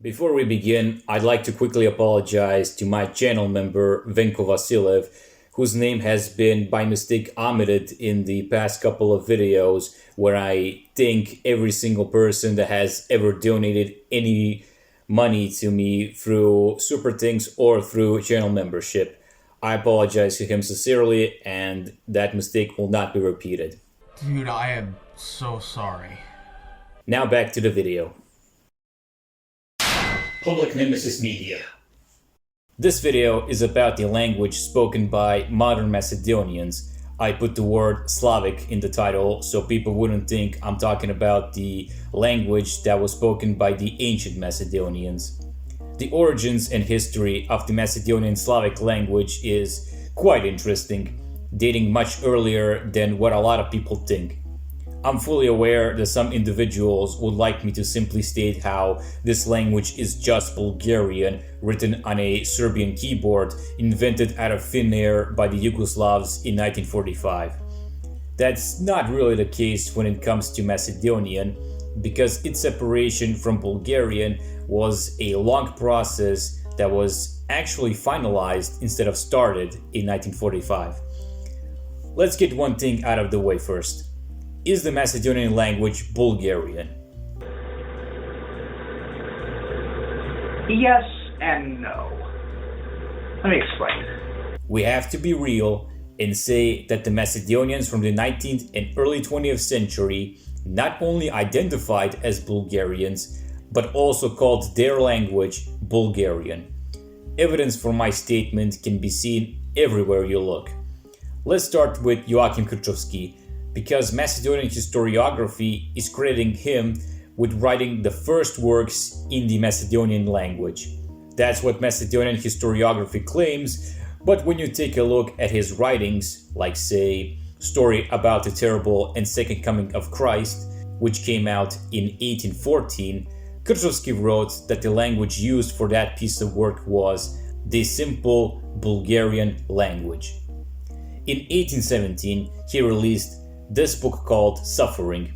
Before we begin, I'd like to quickly apologize to my channel member Venko Vasilev, whose name has been by mistake omitted in the past couple of videos where I thank every single person that has ever donated any money to me through Super Things or through channel membership. I apologize to him sincerely, and that mistake will not be repeated. Dude, I am so sorry. Now back to the video. Public Nemesis Media. This video is about the language spoken by modern Macedonians. I put the word Slavic in the title so people wouldn't think I'm talking about the language that was spoken by the ancient Macedonians. The origins and history of the Macedonian Slavic language is quite interesting, dating much earlier than what a lot of people think. I'm fully aware that some individuals would like me to simply state how this language is just Bulgarian, written on a Serbian keyboard, invented out of thin air by the Yugoslavs in 1945. That's not really the case when it comes to Macedonian, because its separation from Bulgarian was a long process that was actually finalized instead of started in 1945. Let's get one thing out of the way first. Is the Macedonian language Bulgarian? Yes and no. Let me explain. We have to be real and say that the Macedonians from the 19th and early 20th century not only identified as Bulgarians, but also called their language Bulgarian. Evidence for my statement can be seen everywhere you look. Let's start with Joachim Krčovski, because Macedonian historiography is crediting him with writing the first works in the Macedonian language. That's what Macedonian historiography claims, but when you take a look at his writings, like say, Story About the Terrible and Second Coming of Christ, which came out in 1814, Krčovski wrote that the language used for that piece of work was the simple Bulgarian language. In 1817, he released this book called Suffering,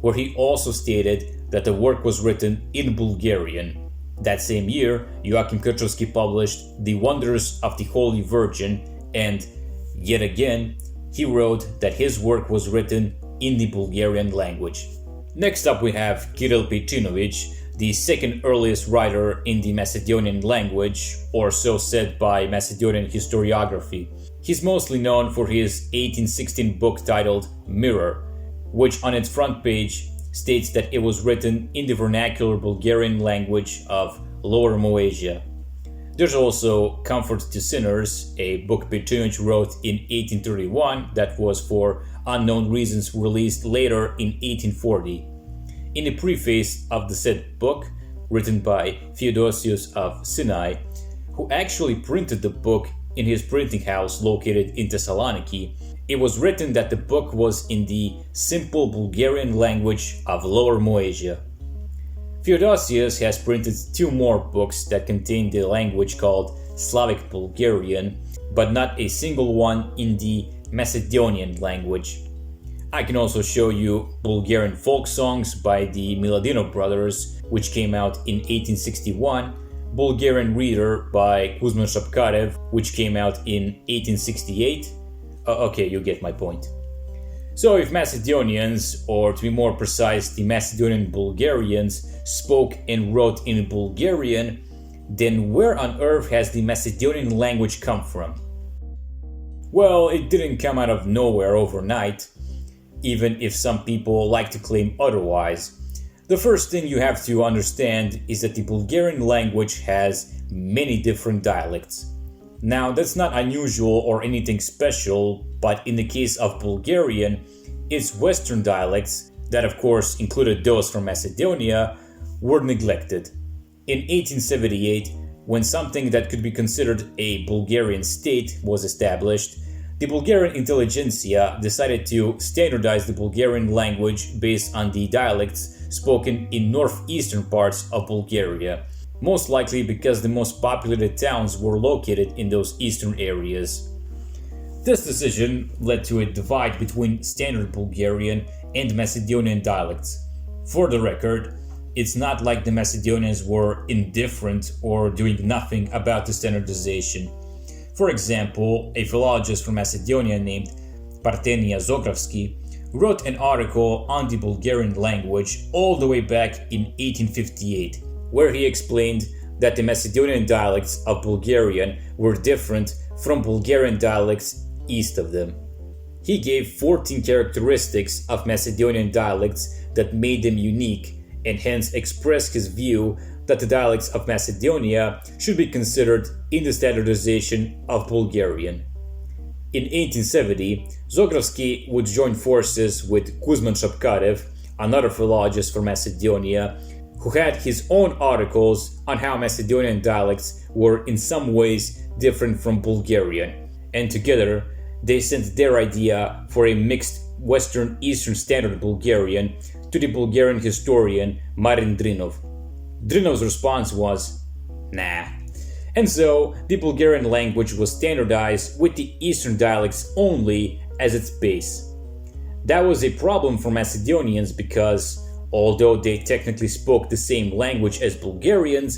where he also stated that the work was written in Bulgarian. That same year, Joachim Krčovski published The Wonders of the Holy Virgin, and yet again, he wrote that his work was written in the Bulgarian language. Next up we have Kirill Pejčinović, the second earliest writer in the Macedonian language, or so said by Macedonian historiography. He's mostly known for his 1816 book titled Mirror, which on its front page states that it was written in the vernacular Bulgarian language of Lower Moesia. There's also Comfort to Sinners, a book Pejčinović wrote in 1831 that was for unknown reasons released later in 1840. In the preface of the said book, written by Theodosius of Sinai, who actually printed the book in his printing house located in Thessaloniki, it was written that the book was in the simple Bulgarian language of Lower Moesia. Theodosius has printed two more books that contain the language called Slavic Bulgarian, but not a single one in the Macedonian language. I can also show you Bulgarian folk songs by the Miladinov brothers, which came out in 1861, Bulgarian Reader by Kuzman Shapkarev, which came out in 1868. Okay, you get my point. So if Macedonians, or to be more precise, the Macedonian Bulgarians, spoke and wrote in Bulgarian, then where on earth has the Macedonian language come from? Well, it didn't come out of nowhere overnight, even if some people like to claim otherwise. The first thing you have to understand is that the Bulgarian language has many different dialects. Now, that's not unusual or anything special, but in the case of Bulgarian, its Western dialects, that of course included those from Macedonia, were neglected. In 1878, when something that could be considered a Bulgarian state was established, the Bulgarian intelligentsia decided to standardize the Bulgarian language based on the dialects spoken in northeastern parts of Bulgaria, most likely because the most populated towns were located in those eastern areas. This decision led to a divide between Standard Bulgarian and Macedonian dialects. For the record, it's not like the Macedonians were indifferent or doing nothing about the standardization. For example, a philologist from Macedonia named Parthenia Zogravsky wrote an article on the Bulgarian language all the way back in 1858, where he explained that the Macedonian dialects of Bulgarian were different from Bulgarian dialects east of them. He gave 14 characteristics of Macedonian dialects that made them unique, and hence expressed his view that the dialects of Macedonia should be considered in the standardization of Bulgarian. In 1870, Zogravsky would join forces with Kuzman Shapkarev, another philologist from Macedonia, who had his own articles on how Macedonian dialects were in some ways different from Bulgarian, and together they sent their idea for a mixed Western-Eastern Standard Bulgarian to the Bulgarian historian Marin Drinov. Drinov's response was, nah. And so, the Bulgarian language was standardized with the Eastern dialects only as its base. That was a problem for Macedonians because, although they technically spoke the same language as Bulgarians,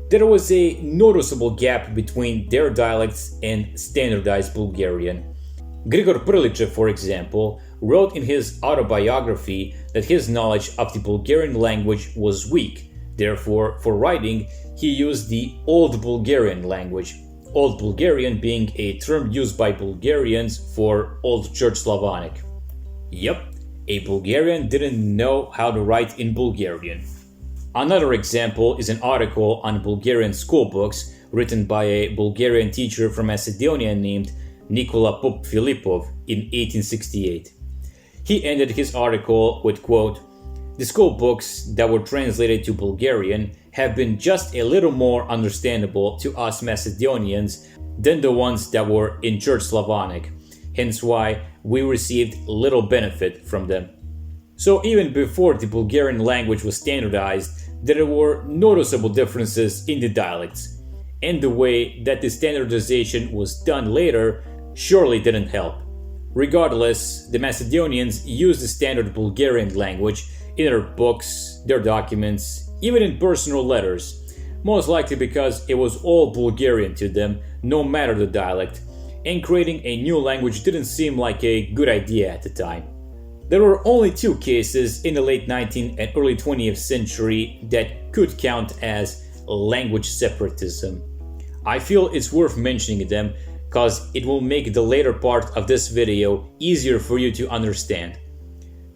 there was a noticeable gap between their dialects and standardized Bulgarian. Grigor Prlichev, for example, wrote in his autobiography that his knowledge of the Bulgarian language was weak. Therefore, for writing, he used the Old Bulgarian language, Old Bulgarian being a term used by Bulgarians for Old Church Slavonic. Yep, a Bulgarian didn't know how to write in Bulgarian. Another example is an article on Bulgarian school books written by a Bulgarian teacher from Macedonia named Nikola Pop Filipov in 1868. He ended his article with, quote, "The school books that were translated to Bulgarian have been just a little more understandable to us Macedonians than the ones that were in Church Slavonic, hence why we received little benefit from them." So even before the Bulgarian language was standardized, there were noticeable differences in the dialects, and the way that the standardization was done later surely didn't help. Regardless, the Macedonians used the standard Bulgarian language in their books, their documents, even in personal letters, most likely because it was all Bulgarian to them, no matter the dialect, and creating a new language didn't seem like a good idea at the time. There were only two cases in the late 19th and early 20th century that could count as language separatism. I feel it's worth mentioning them because it will make the later part of this video easier for you to understand.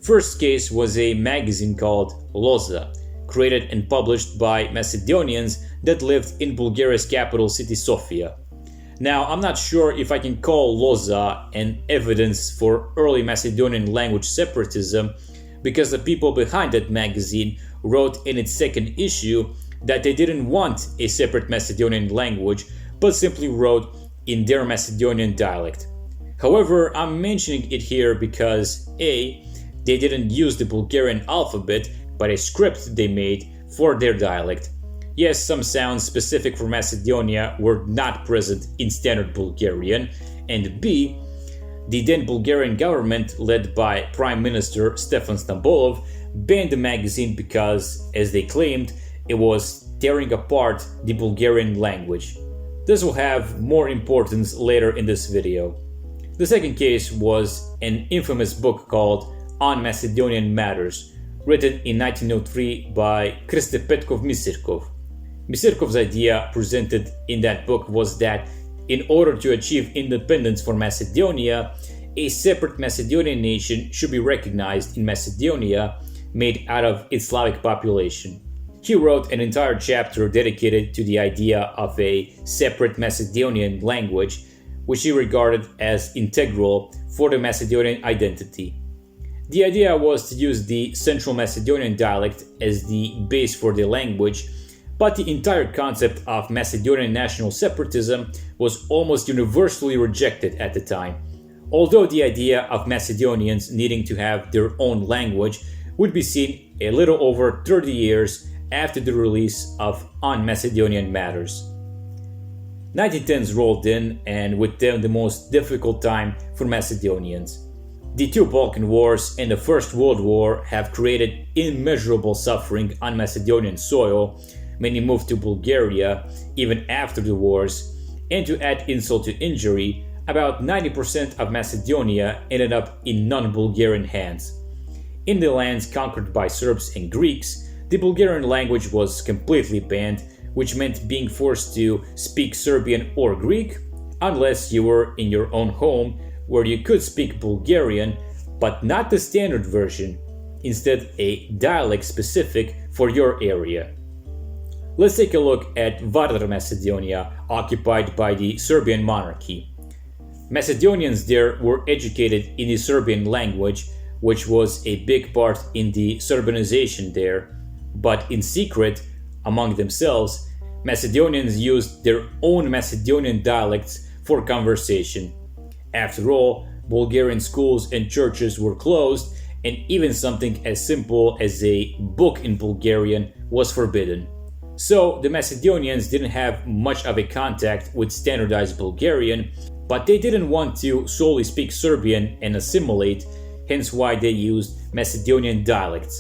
First case was a magazine called Loza, created and published by Macedonians that lived in Bulgaria's capital city Sofia. Now, I'm not sure if I can call Loza an evidence for early Macedonian language separatism, because the people behind that magazine wrote in its second issue that they didn't want a separate Macedonian language, but simply wrote in their Macedonian dialect. However, I'm mentioning it here because A, they didn't use the Bulgarian alphabet, but a script they made for their dialect. Yes, some sounds specific for Macedonia were not present in standard Bulgarian, and B, the then Bulgarian government, led by Prime Minister Stefan Stambolov, banned the magazine because, as they claimed, it was tearing apart the Bulgarian language. This will have more importance later in this video. The second case was an infamous book called On Macedonian Matters, written in 1903 by Kriste Petkov Misirkov. Misirkov's idea presented in that book was that in order to achieve independence for Macedonia, a separate Macedonian nation should be recognized in Macedonia, made out of its Slavic population. He wrote an entire chapter dedicated to the idea of a separate Macedonian language, which he regarded as integral for the Macedonian identity. The idea was to use the Central Macedonian dialect as the base for the language, but the entire concept of Macedonian national separatism was almost universally rejected at the time, although the idea of Macedonians needing to have their own language would be seen a little over 30 years after the release of On Macedonian Matters. 1910s rolled in, and with them the most difficult time for Macedonians. The two Balkan Wars and the First World War have created immeasurable suffering on Macedonian soil. Many moved to Bulgaria even after the wars, and to add insult to injury, about 90% of Macedonia ended up in non-Bulgarian hands. In the lands conquered by Serbs and Greeks, the Bulgarian language was completely banned, which meant being forced to speak Serbian or Greek, unless you were in your own home, where you could speak Bulgarian, but not the standard version, instead a dialect specific for your area. Let's take a look at Vardar Macedonia, occupied by the Serbian monarchy. Macedonians there were educated in the Serbian language, which was a big part in the Serbianization there, but in secret, among themselves, Macedonians used their own Macedonian dialects for conversation. After all, Bulgarian schools and churches were closed, and even something as simple as a book in Bulgarian was forbidden. So the Macedonians didn't have much of a contact with standardized Bulgarian, but they didn't want to solely speak Serbian and assimilate, hence why they used Macedonian dialects.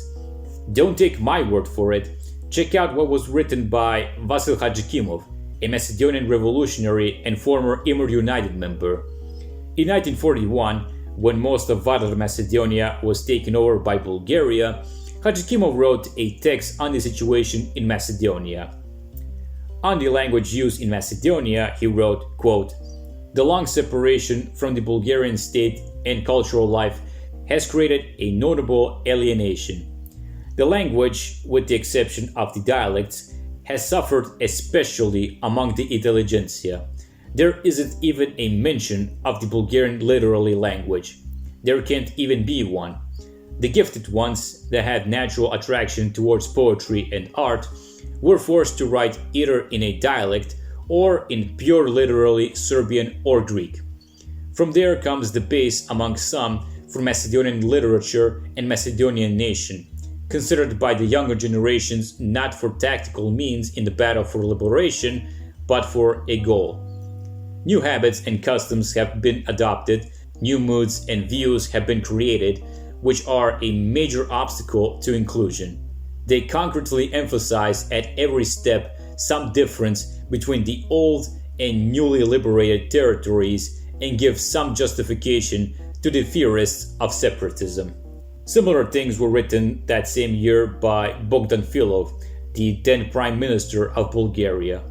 Don't take my word for it. Check out what was written by Vasil Hadjikimov, a Macedonian revolutionary and former Imr United member. In 1941, when most of Vardar Macedonia was taken over by Bulgaria, Hadjikimov wrote a text on the situation in Macedonia. On the language used in Macedonia, he wrote, quote, "The long separation from the Bulgarian state and cultural life has created a notable alienation. The language, with the exception of the dialects, has suffered especially among the intelligentsia. There isn't even a mention of the Bulgarian literary language. There can't even be one. The gifted ones that had natural attraction towards poetry and art were forced to write either in a dialect or in pure literally Serbian or Greek. From there comes the base among some for Macedonian literature and Macedonian nation, considered by the younger generations not for tactical means in the battle for liberation, but for a goal. New habits and customs have been adopted, new moods and views have been created, which are a major obstacle to inclusion. They concretely emphasize at every step some difference between the old and newly liberated territories and give some justification to the theorists of separatism." Similar things were written that same year by Bogdan Filov, the then Prime Minister of Bulgaria.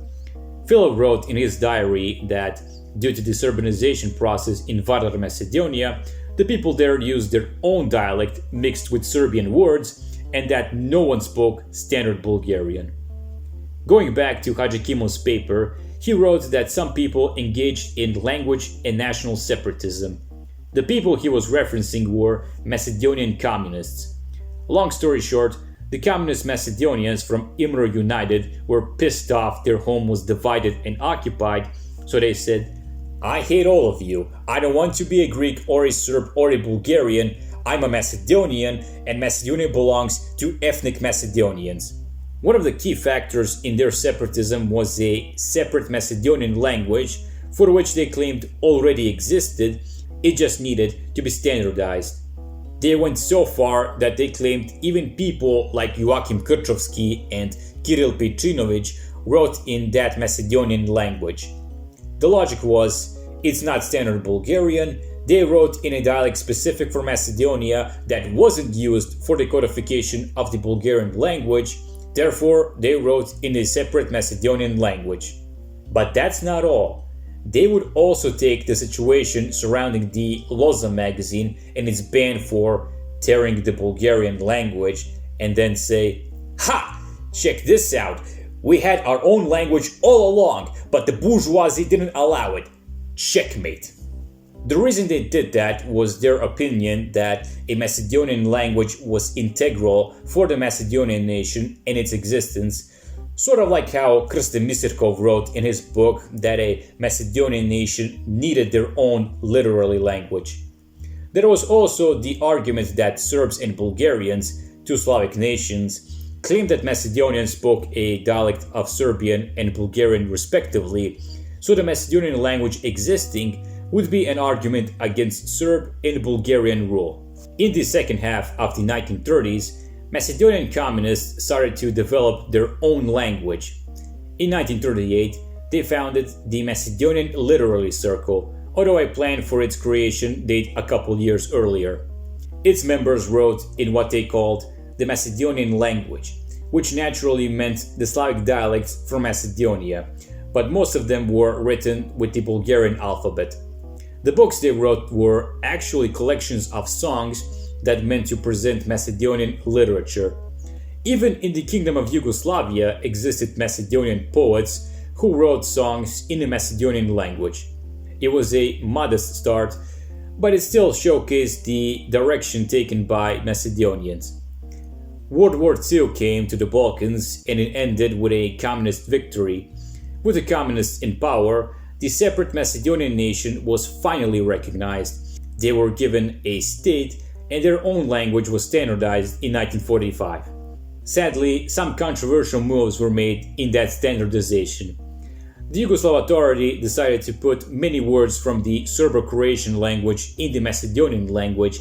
Filov wrote in his diary that due to the Serbianization process in Vardar Macedonia, the people there used their own dialect mixed with Serbian words, and that no one spoke standard Bulgarian. Going back to Hadjikimov's paper, he wrote that some people engaged in language and national separatism. The people he was referencing were Macedonian communists. Long story short, the communist Macedonians from Imr United were pissed off their home was divided and occupied, so they said, "I hate all of you. I don't want to be a Greek or a Serb or a Bulgarian. I'm a Macedonian, and Macedonia belongs to ethnic Macedonians." One of the key factors in their separatism was a separate Macedonian language, for which they claimed already existed, it just needed to be standardized. They went so far that they claimed even people like Joachim Krčovski and Kirill Petrinovich wrote in that Macedonian language. The logic was, it's not standard Bulgarian, they wrote in a dialect specific for Macedonia that wasn't used for the codification of the Bulgarian language, therefore they wrote in a separate Macedonian language. But that's not all. They would also take the situation surrounding the Loza magazine and its ban for tearing the Bulgarian language and then say, "Ha! Check this out! We had our own language all along, but the bourgeoisie didn't allow it. Checkmate." The reason they did that was their opinion that a Macedonian language was integral for the Macedonian nation and its existence, sort of like how Krsten Misirkov wrote in his book that a Macedonian nation needed their own literary language. There was also the argument that Serbs and Bulgarians, two Slavic nations, claimed that Macedonians spoke a dialect of Serbian and Bulgarian respectively, so the Macedonian language existing would be an argument against Serb and Bulgarian rule. In the second half of the 1930s, Macedonian communists started to develop their own language. In 1938, they founded the Macedonian Literary Circle, although a plan for its creation date a couple years earlier. Its members wrote in what they called the Macedonian language, which naturally meant the Slavic dialects from Macedonia, but most of them were written with the Bulgarian alphabet. The books they wrote were actually collections of songs that meant to present Macedonian literature. Even in the Kingdom of Yugoslavia existed Macedonian poets who wrote songs in the Macedonian language. It was a modest start, but it still showcased the direction taken by Macedonians. World War II came to the Balkans and it ended with a communist victory. With the communists in power, the separate Macedonian nation was finally recognized. They were given a state and their own language was standardized in 1945. Sadly, some controversial moves were made in that standardization. The Yugoslav Authority decided to put many words from the Serbo-Croatian language in the Macedonian language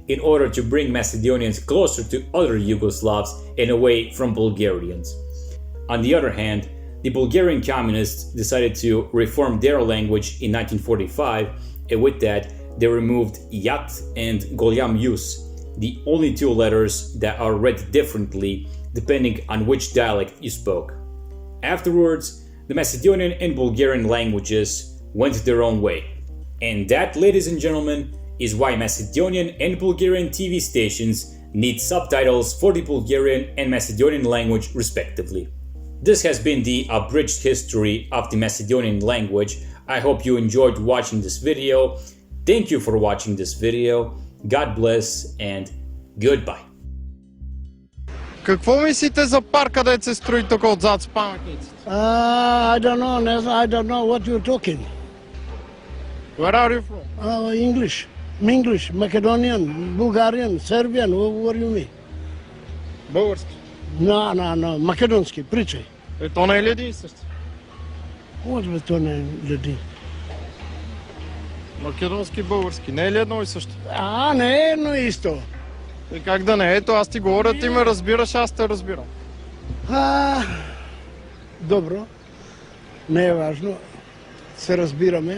in order to bring Macedonians closer to other Yugoslavs and away from Bulgarians. On the other hand, the Bulgarian communists decided to reform their language in 1945, and with that, they removed Yat and Goljam Yus, the only two letters that are read differently depending on which dialect you spoke. Afterwards, the Macedonian and Bulgarian languages went their own way. And that, ladies and gentlemen, is why Macedonian and Bulgarian TV stations need subtitles for the Bulgarian and Macedonian language respectively. This has been the abridged history of the Macedonian language. I hope you enjoyed watching this video. Thank you for watching this video. God bless and goodbye. Какво мислите за парка, където се строи тук отзад с паметниците? I don't know. I don't know what you're talking. Where are you from? English, Macedonian, Bulgarian, Serbian, what do you mean? Български. No, македонски, причай. То не е ли един и същи? What бе, то не е един? Македонски и български. Не е ли едно и също? Не е едно исто. И как да не? Ето, аз ти говоря, ти ме разбираш, аз те разбирам. Добро. Не е важно. Се разбираме.